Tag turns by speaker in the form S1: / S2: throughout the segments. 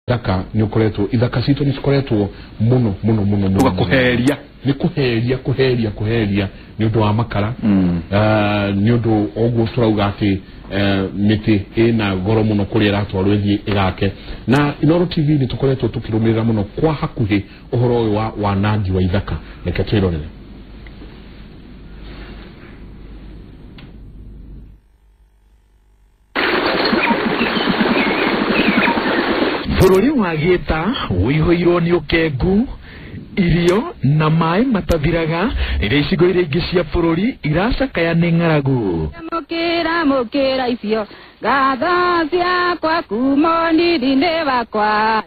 S1: Daka nyukoletu ithaka citũ nĩcikoretwo muno
S2: kuheria
S1: ni kuheria ni undu wa makara ni undu ogwo turauga ati miti ina goro muno kuri ratwarwo ithie igake na Inooro TV ni tukoretwo tukirumirira muno kwa hakuhi uhoro uyu wa wanangi wa ithaka reke twirorere.
S3: Bururi wa Gita wihoirwo ni ukengu irio na mai matathiraga iria icigo iria ingi cia bururi iracakaya ni ng'aragu.
S4: Mukira icio gatha ciakwa kuma ndirinde bakwa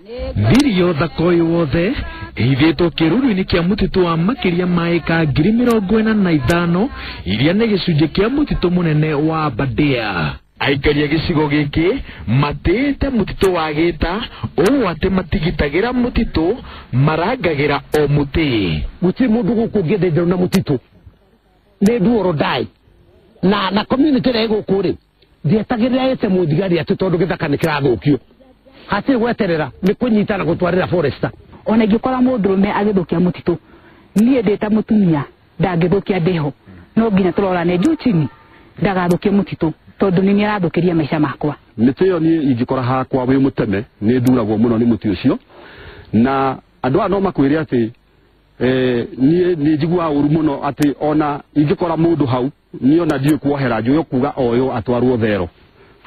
S3: Thirio thako uyu wothe ithitwo kiruru-ini kia mutitu wa makiria maika 45,000 iria ni gicunji kia mutitu munene wa Aberdare. Aikaria gicigo giki matete mutitu wa Gita o ate matigitagira mutitu marangagira o muti
S5: guti mundu guku ngithenjero na mutitu ni duoro dai na community re guku ri ndietagirira ete muthigari ati tondu githaka ni kirathukio hati gweterera ni kunyitana gutwarira forester
S4: ona ngikora mundu rume agithukia mutitu nie ndeta mutumia ndangithukia ndeho no nginya turorane njuchini ndagathukia mutitu tondu ni arathukiria maisha makwa.
S2: Miti yo ni ingikora hakwa wi muteme ni thuragwo muno ni muti ucio na andu ano makwire ati ni njigua uru muno ati ona ingikora mundu hau ni ona ndiye kuohera njuyo kuga oyo atwarwo thero.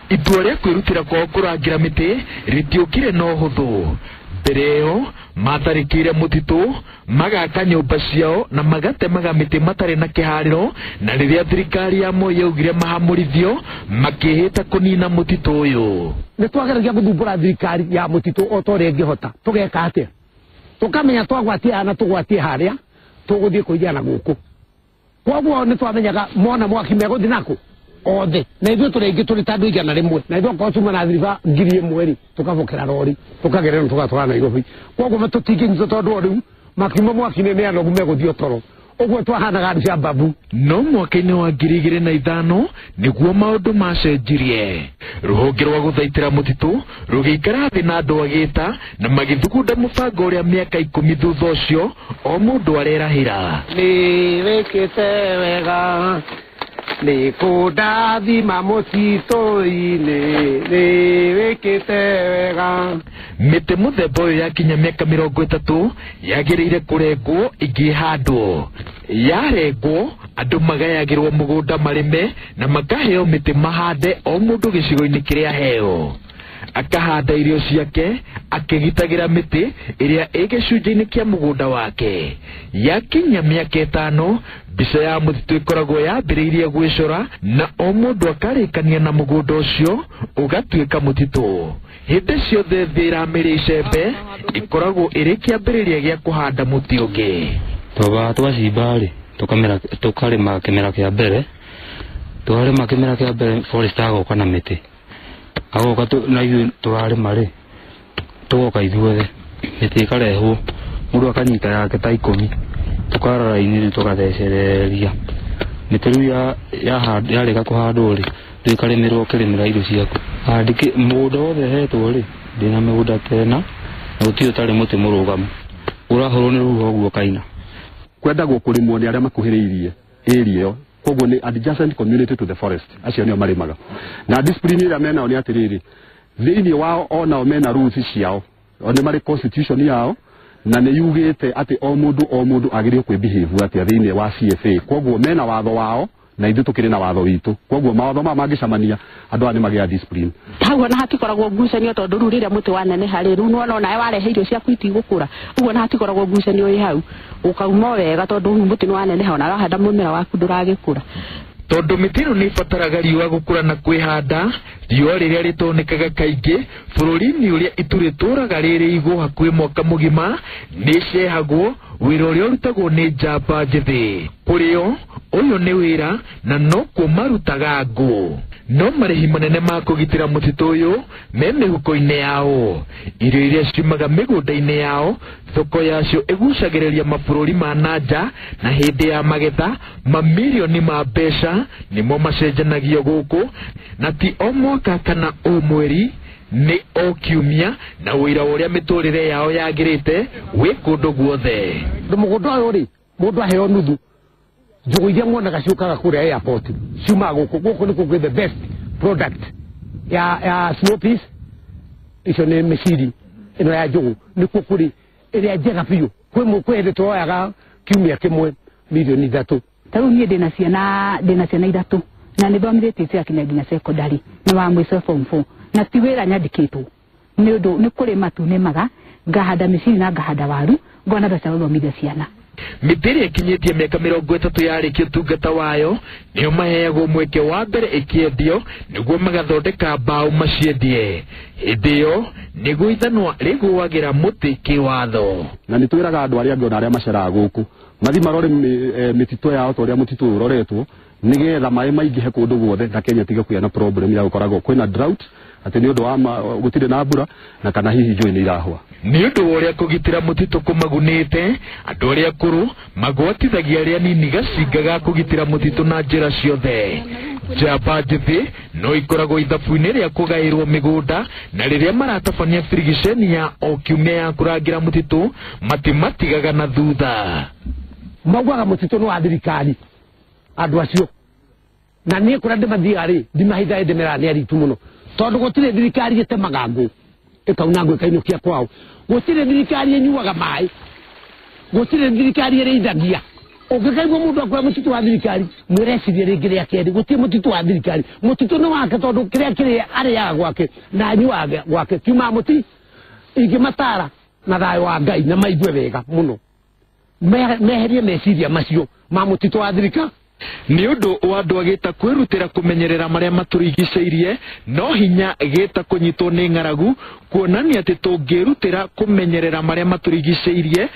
S3: Itua ria kwirutira kwa kurangira miti ritiukire no huthu bereo matharikire mutitu magaka nyumba ciao na magatemaga miti matari na kihariro na riria thirikari ya Moi yaugire mahamurithio makihita kunina mutitu uyu
S5: ni twageragia guthumbura thirikari ya mutitu o tore ingihota tugeka atia tukamenya twagwatia na tugwatie haria tuguthie kuiana guku kwoguo ni twamenyaga mona mwaki meguthi nako othe na ithuĩ tũrĩngĩ tũrĩ ta andũ igana rĩmwe na ithuĩ okorwo tuma na thiriba 1,000 tukabokera rori tukagerera tugatwara Nairobi kwoguo tũtingĩnyitwo tondũ rĩu makiuma mwaki-inĩ nĩ anogu megũthiĩ toro ũguo twahanaga andũ cia mbabu.
S3: No mwaka-inĩ wa 2005 nĩguo maũndũ macenjirie rũhonge rwa gũthaitĩra mũtitũ rũgĩikara thĩ na andũ a Gita na magĩthugunda mũbango ũrĩa mĩaka 10 thutha ũcio o mũndũ arerahĩra
S5: nĩ wĩkĩte wega ni kudathima mutito-ini ni wikite wega.
S3: Miti muthemba uyu yakinya miaka 30 yagiriire kurengwo ingihandwo yarengwo andu magayagirwo mugunda marime na makaheo miti mahande o mundu gicigo-ini kiria heo akahanda irio ciake akigitagira miti iria igicunji-ini kia mugunda wake yakinya miaka 5 mbica ya mutitu ikoragwo yambiriirie gwicora na o mundu akarikania na mugunda ucio ugatuika mutitu hindi ciothe thĩ iramĩrĩa icembe ikoragwo iri kiambiriria gia kuhanda muti ungi
S6: toba twacimba ri tukarima kimera kia mbere twarima kimera kia mbere forester agoka na miti agoka na ithuĩ turarima ri tugoka ithuothe miti ikarehwo mundu akanyita yake ta 10 tukarora ini tugathecereria miti riu yarika kuhandwo ri ikarimirwo kirimira irio ciaku andiki mugunda wothe hetwo ri ndina migunda tena na guti utari muti murugamu urahorwo ni ruho kaina
S2: kwendagwo kurimwo ni aria makuhiriirie area yo koguo ni adjacent community to the forest acio nio marimaga na discipline ira mena oni atiriri thiini wao ona mena rules ciao oni mari constitution yao na ni yugite ati o mundu agirio kwi behave ati thiini wa CFA koguo mena watho wao na ithu tukiri na watho witu koguo mawatho ma mangicamania andu ani magia discipline
S4: hau na hatikoragwo ngucanio tondu ru riria muti wa nene hari ru no nae warehe irio ciaku itigukura uguo na hatikoragwo ngucanio i hau ukauma wega tondu muti ni wa nene ha na wahanda mumera waku nduragikura
S3: tondu mitino ni fataraga riua gukura na kwihanda riua riria ritonekaga kaingi bururi-ini uria iturituraga riri igu hakuhi mwaka mugima ni cehagwo wira uria urutagwo ni njamba njithi kurio uyu ni wira na no kumarutaga ngũ no marihi manene ma kugitira mutitu uyu me mihuko-ini yao irio iria ciumaga migunda-ini yao thoko yacio igucagiriria mabururi ma nanja na hindi ya magetha mamilioni ma mbeca nimo macenjanagio guku na ti o mwaka kana o mweri nĩ o kiumia na wĩra ũrĩa mĩtũrĩre yao yagĩrĩte wĩ kũndũ guothe.
S5: Mũgũnda ũyũ rĩ, mũndũ aheo nuthu, njũgũ iria mwonaga ciũkaga kũrĩa airport ciumaga gũkũ nĩkuo the best product ya snow peas, icio nĩ mĩciri ĩno ya njũgũ, nĩkuo kũrĩ ĩrĩa njega biũ. Kwĩ hĩndĩ twoyaga kiumia kĩmwe milioni 3.
S7: Tarĩu niĩ ndĩna ciana 3 na nĩ thomithĩtie ciakinya nginya secondary na wa mũico form 4 na ti wĩra nyandĩkĩtwo nĩ ũndũ nĩ kũrĩma tu nĩmaga ngahanda mĩciri na ngahanda waru ngona mbeca gũthomithia ciana.
S3: Mĩtĩ ĩrĩa ĩkinyĩtie mĩaka 30 yarĩkia ũtungata wayo nĩo maheagwo mweke wa mbere ĩkĩendio nĩguo magathondeka mbaũ maciendie. Hĩndĩ ĩyo nĩguo ithanwa rĩgũagĩra mũtĩ kĩwatho.
S2: Na nĩ twĩraga andũ arĩa angĩ ona arĩa maceraga gũkũ mathi marore mĩtitũ yao ta ũrĩa mũtitũ ũyũ ũroretwo nĩgetha maĩ maingĩhe kũndũ guothe na Kenya tige kũgĩa na problem ya gũkoragwo kwĩna drought atĩ nĩ ũndũ wa gũtirĩ na mbura na kana hihi njũĩ nĩ irahwa. Nĩ
S3: ũndũ wa ũrĩa kũgitĩra mũtitũ kũmagunĩte, andũ arĩa akũrũ magwatithagia arĩa anini gacinga ga kũgitĩra mũtitũ na njĩra ciothe. Njamba njĩthĩ no ikoragwo ithabu-inĩ rĩa kũgaĩrwo mĩgũnda na rĩrĩa maratabania firigiceni ya o kiumia ya kũrangĩra mũtitũ matimatigaga na thutha.
S5: Maugaga mũtitũ nĩ wa thirikari andũ acio, na niĩ kũrĩa ndĩmathiaga rĩ ndimahithaĩ ndĩmera nĩ aritũ mũno tondũ gũtirĩ thirikari ĩtemaga ngũ ĩkauna ngũ ĩkainũkia kwao, gũtirĩ thirikari ĩnyuaga maĩ, gũtirĩ thirikari ĩrĩithagia. Ũngĩkaigua mũndũ akũra mũtitũ wa thirikari mwĩrecirie rĩngĩ rĩa kerĩ gũtirĩ mũtitũ wa thirikari, mũtitũ nĩ wake tondũ kĩrĩa arĩaga gwake na anyuaga gwake kiuma mũti. Ingĩmatara na thayũ wa Ngai na maigue wega mũno meherie meciria macio ma mũtitũ wa thirikari.
S3: Nĩ ũndũ wa andũ agĩta kwĩrutĩra kũmenyerera marĩa matũrigicĩirie no hinya gĩta kũnyitwo nĩ ng'aragu kuonania atĩ tũngĩrutĩra kũmenyerera marĩa matũrigicĩirie